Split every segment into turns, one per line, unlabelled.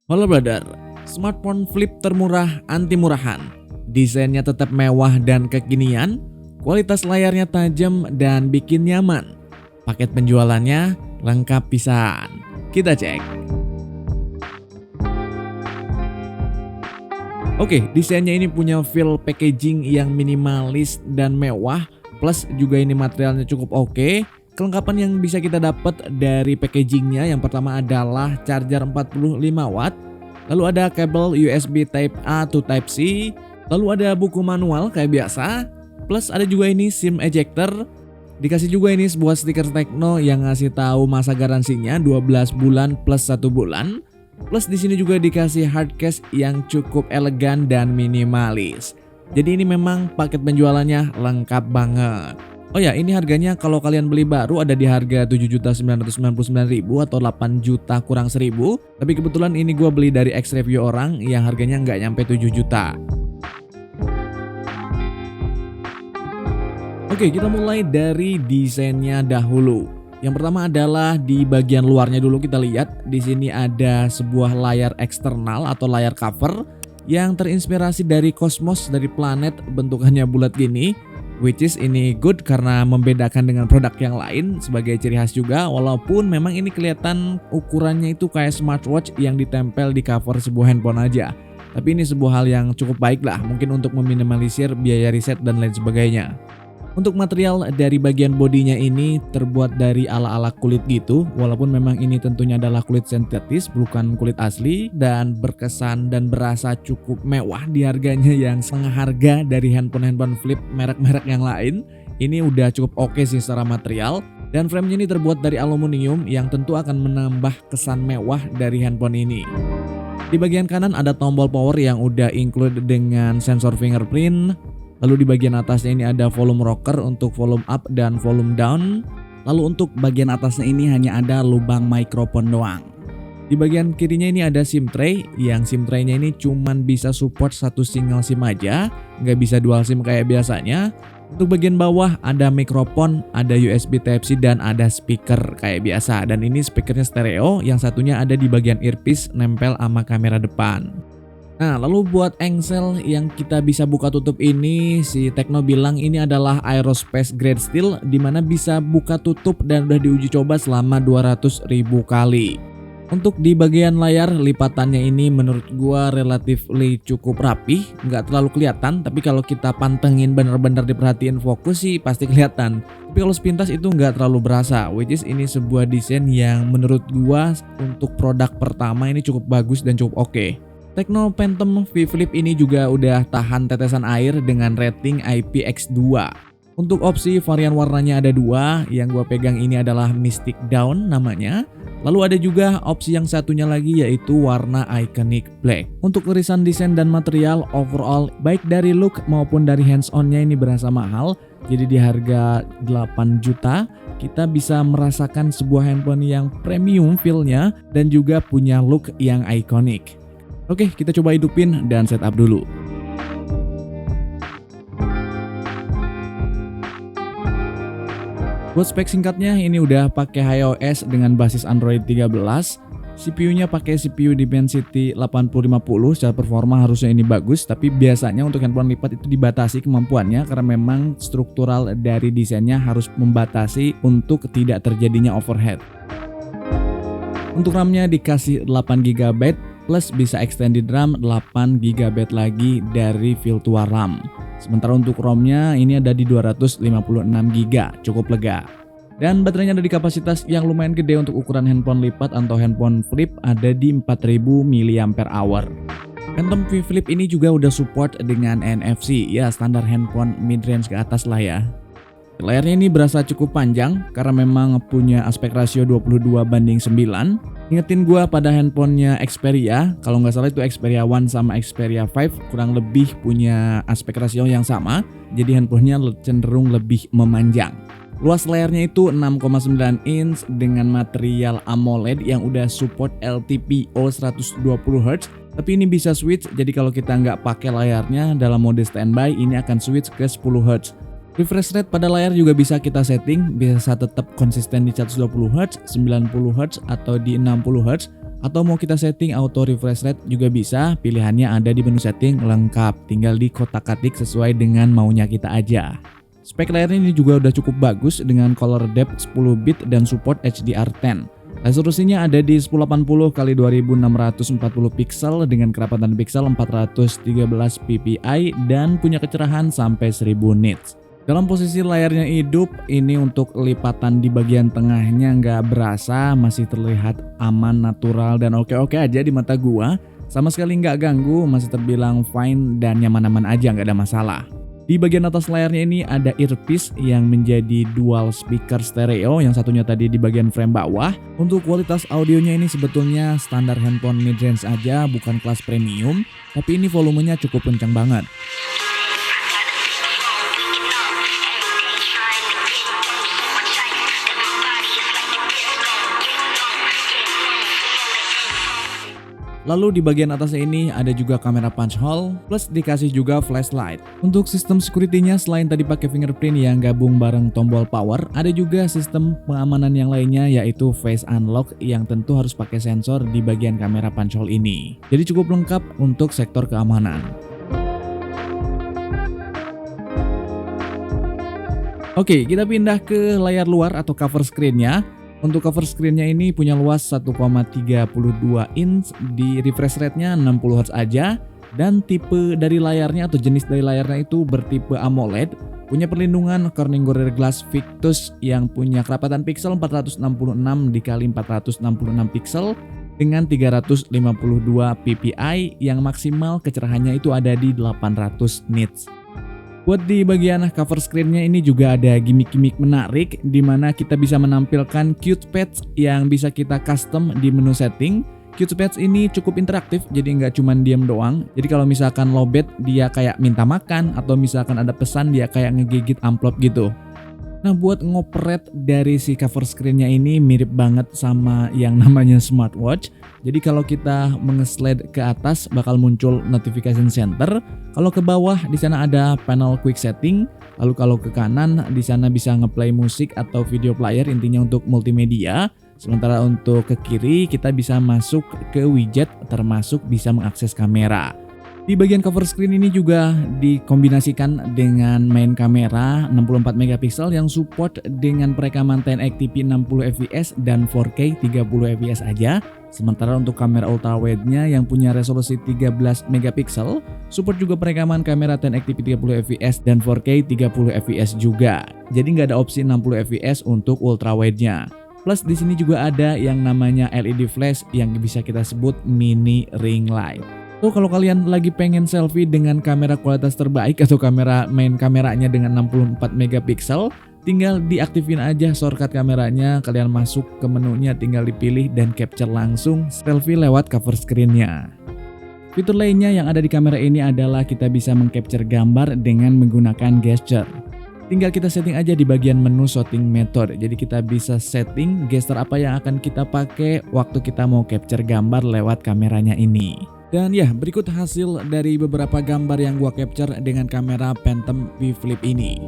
Halo brother, smartphone flip termurah anti murahan. Desainnya tetap mewah dan kekinian, kualitas layarnya tajam dan bikin nyaman. Paket penjualannya lengkap pisan. Kita cek. Oke, desainnya ini punya feel packaging yang minimalis dan mewah, plus juga ini materialnya cukup oke. Kelengkapan yang bisa kita dapat dari packagingnya yang pertama adalah charger 45 watt, lalu ada kabel USB Type A to Type C, lalu ada buku manual kayak biasa, plus ada juga ini SIM ejector. Dikasih juga ini sebuah stiker Tecno yang ngasih tahu masa garansinya 12 bulan plus 1 bulan. Plus di sini juga dikasih hard case yang cukup elegan dan minimalis. Jadi ini memang paket penjualannya lengkap banget. Oh ya, ini harganya kalau kalian beli baru ada di harga 7.999.000 atau 8 juta kurang 1.000. Tapi kebetulan ini gue beli dari X review orang yang harganya nggak nyampe 7 juta. Oke, kita mulai dari desainnya dahulu. Yang pertama adalah di bagian luarnya dulu kita lihat. Di sini ada sebuah layar eksternal atau layar cover yang terinspirasi dari kosmos, dari planet, bentukannya bulat gini. Which is ini good karena membedakan dengan produk yang lain sebagai ciri khas juga, walaupun memang ini kelihatan ukurannya itu kayak smartwatch yang ditempel di cover sebuah handphone aja. Tapi ini sebuah hal yang cukup baik lah, mungkin untuk meminimalisir biaya riset dan lain sebagainya. Untuk material dari bagian bodinya ini terbuat dari ala-ala kulit gitu, walaupun memang ini tentunya adalah kulit sintetis bukan kulit asli, dan berkesan dan berasa cukup mewah di harganya yang setengah harga dari handphone flip merek-merek yang lain. Ini udah cukup oke sih secara material, dan framenya ini terbuat dari aluminium yang tentu akan menambah kesan mewah dari handphone ini. Di bagian kanan ada tombol power yang udah include dengan sensor fingerprint. Lalu di bagian atasnya ini ada volume rocker untuk volume up dan volume down. Lalu untuk bagian atasnya ini hanya ada lubang mikrofon doang. Di bagian kirinya ini ada SIM tray, yang SIM tray-nya ini cuman bisa support satu single SIM aja, nggak bisa dual SIM kayak biasanya. Untuk bagian bawah ada mikrofon, ada USB Type-C dan ada speaker kayak biasa. Dan ini speakernya stereo, yang satunya ada di bagian earpiece nempel sama kamera depan. Nah, lalu buat engsel yang kita bisa buka tutup ini, si Tecno bilang ini adalah aerospace grade steel, dimana bisa buka tutup dan udah diuji coba selama 200.000 kali. Untuk di bagian layar, lipatannya ini menurut gua relatively cukup rapih, nggak terlalu kelihatan, tapi kalau kita pantengin bener-bener diperhatiin fokus sih pasti kelihatan. Tapi kalau sepintas itu nggak terlalu berasa, which is ini sebuah desain yang menurut gua untuk produk pertama ini cukup bagus dan cukup oke. Tecno Phantom V Flip ini juga udah tahan tetesan air dengan rating IPX2. Untuk opsi varian warnanya ada dua, yang gua pegang ini adalah Mystic Dawn namanya. Lalu ada juga opsi yang satunya lagi yaitu warna Iconic Black. Untuk irisan desain dan material overall baik dari look maupun dari hands-on-nya ini berasa mahal. Jadi di harga 8 juta kita bisa merasakan sebuah handphone yang premium feel-nya dan juga punya look yang iconic. Oke, kita coba hidupin dan setup dulu. Buat spek singkatnya, ini udah pakai iOS dengan basis Android 13. CPU-nya pakai CPU Dimensity 8050, secara performa harusnya ini bagus, tapi biasanya untuk handphone lipat itu dibatasi kemampuannya karena memang struktural dari desainnya harus membatasi untuk tidak terjadinya overheat. Untuk RAM-nya dikasih 8GB, plus bisa extended RAM 8GB lagi dari virtual RAM. Sementara untuk ROM-nya ini ada di 256GB, cukup lega. Dan baterainya ada di kapasitas yang lumayan gede untuk ukuran handphone lipat atau handphone flip, ada di 4000 mAh. Phantom V Flip ini juga udah support dengan NFC, ya standar handphone mid-range ke atas lah ya. Layarnya ini berasa cukup panjang karena memang punya aspek rasio 22:9. Ingetin gua pada handphonenya Xperia, kalau nggak salah itu Xperia One sama Xperia 5 kurang lebih punya aspek rasio yang sama, jadi handphonenya cenderung lebih memanjang. Luas layarnya itu 6,9 inch dengan material AMOLED yang udah support LTPO 120Hz, tapi ini bisa switch, jadi kalau kita nggak pakai layarnya dalam mode standby ini akan switch ke 10Hz. Refresh rate pada layar juga bisa kita setting, bisa tetap konsisten di 120Hz, 90Hz, atau di 60Hz. Atau mau kita setting auto refresh rate juga bisa, pilihannya ada di menu setting lengkap, tinggal di kotak-katik sesuai dengan maunya kita aja. Spek layarnya ini juga udah cukup bagus dengan color depth 10 bit dan support HDR10. Resolusinya ada di 1080 x 2640 pixel dengan kerapatan pixel 413 ppi dan punya kecerahan sampai 1000 nits. Dalam posisi layarnya hidup, ini untuk lipatan di bagian tengahnya nggak berasa, masih terlihat aman, natural, dan oke-oke aja di mata gua. Sama sekali nggak ganggu, masih terbilang fine dan nyaman-nyaman aja, nggak ada masalah. Di bagian atas layarnya ini ada earpiece yang menjadi dual speaker stereo, yang satunya tadi di bagian frame bawah. Untuk kualitas audionya ini sebetulnya standar handphone mid-range aja, bukan kelas premium, tapi ini volumenya cukup kencang banget. Lalu di bagian atasnya ini ada juga kamera punch hole, plus dikasih juga flashlight. Untuk sistem security-nya selain tadi pakai fingerprint yang gabung bareng tombol power, ada juga sistem pengamanan yang lainnya yaitu face unlock yang tentu harus pakai sensor di bagian kamera punch hole ini. Jadi cukup lengkap untuk sektor keamanan. Oke, kita pindah ke layar luar atau cover screen-nya. Untuk cover screen-nya ini punya luas 1,32 inch, di refresh rate-nya 60 Hz aja, dan tipe dari layarnya atau jenis dari layarnya itu bertipe AMOLED, punya perlindungan Corning Gorilla Glass Victus yang punya kerapatan pixel 466 x 466 pixel dengan 352 ppi yang maksimal kecerahannya itu ada di 800 nits. Buat di bagian cover screen-nya ini juga ada gimmick-gimmick menarik di mana kita bisa menampilkan cute pets yang bisa kita custom di menu setting. Cute pets ini cukup interaktif, jadi nggak cuma diam doang. Jadi kalau misalkan lowbat dia kayak minta makan, atau misalkan ada pesan dia kayak ngegigit amplop gitu. Nah, buat ngoperate dari si cover screen-nya ini mirip banget sama yang namanya smartwatch. Jadi kalau kita mengeslide ke atas bakal muncul notification center. Kalau ke bawah di sana ada panel quick setting. Lalu kalau ke kanan di sana bisa ngeplay musik atau video player, intinya untuk multimedia. Sementara untuk ke kiri kita bisa masuk ke widget, termasuk bisa mengakses kamera. Di bagian cover screen ini juga dikombinasikan dengan main kamera 64 megapiksel yang support dengan perekaman 1080p 60 fps dan 4K 30 fps aja. Sementara untuk kamera ultrawide-nya yang punya resolusi 13 megapiksel, support juga perekaman kamera 1080p 30 fps dan 4K 30 fps juga. Jadi nggak ada opsi 60 fps untuk ultrawide-nya. Plus di sini juga ada yang namanya LED flash yang bisa kita sebut mini ring light. So kalau kalian lagi pengen selfie dengan kamera kualitas terbaik atau main kameranya dengan 64 megapiksel, tinggal diaktifin aja shortcut kameranya, kalian masuk ke menunya, tinggal dipilih dan capture langsung selfie lewat cover screen-nya. Fitur lainnya yang ada di kamera ini adalah kita bisa mengcapture gambar dengan menggunakan gesture. Tinggal kita setting aja di bagian menu shooting method. Jadi kita bisa setting gesture apa yang akan kita pakai waktu kita mau capture gambar lewat kameranya ini. Dan ya, berikut hasil dari beberapa gambar yang gua capture dengan kamera Phantom V Flip ini.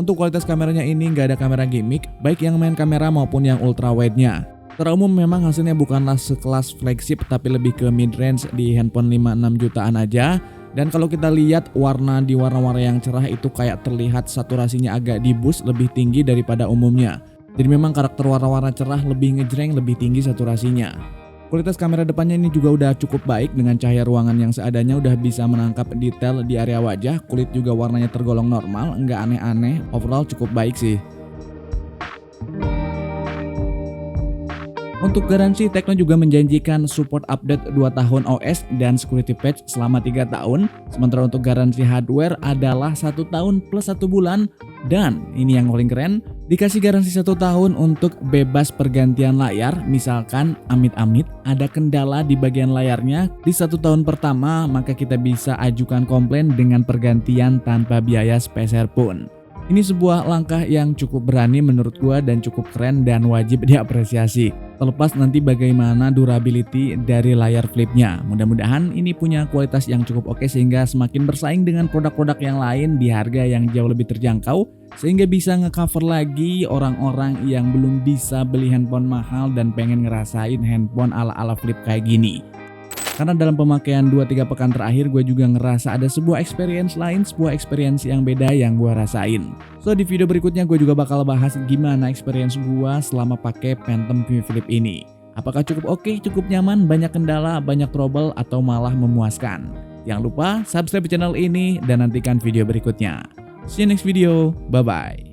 Untuk kualitas kameranya ini nggak ada kamera gimmick, baik yang main kamera maupun yang ultrawide-nya. Secara umum memang hasilnya bukanlah sekelas flagship tapi lebih ke mid-range di handphone 5-6 jutaan aja. Dan kalau kita lihat warna di warna-warna yang cerah itu kayak terlihat saturasinya agak di boost lebih tinggi daripada umumnya. Jadi memang karakter warna-warna cerah lebih ngejreng, lebih tinggi saturasinya. Kualitas kamera depannya ini juga udah cukup baik dengan cahaya ruangan yang seadanya, udah bisa menangkap detail di area wajah, kulit juga warnanya tergolong normal, nggak aneh-aneh, overall cukup baik sih. Untuk garansi, Tecno juga menjanjikan support update 2 tahun OS dan security patch selama 3 tahun. Sementara untuk garansi hardware adalah 1 tahun plus 1 bulan. Dan ini yang paling keren, dikasih garansi 1 tahun untuk bebas pergantian layar. Misalkan amit-amit ada kendala di bagian layarnya di 1 tahun pertama, maka kita bisa ajukan komplain dengan pergantian tanpa biaya sepeser pun. Ini sebuah langkah yang cukup berani menurut gua dan cukup keren dan wajib diapresiasi. Terlepas nanti bagaimana durability dari layar flipnya. Mudah-mudahan ini punya kualitas yang cukup oke sehingga semakin bersaing dengan produk-produk yang lain di harga yang jauh lebih terjangkau. Sehingga bisa ngecover lagi orang-orang yang belum bisa beli handphone mahal dan pengen ngerasain handphone ala-ala flip kayak gini. Karena dalam pemakaian 2-3 pekan terakhir gue juga ngerasa ada sebuah experience lain, sebuah experience yang beda yang gue rasain. So di video berikutnya gue juga bakal bahas gimana experience gue selama pakai Phantom V Flip ini. Apakah cukup oke, cukup nyaman, banyak kendala, banyak trouble, atau malah memuaskan? Jangan lupa subscribe channel ini dan nantikan video berikutnya. See you next video, bye bye.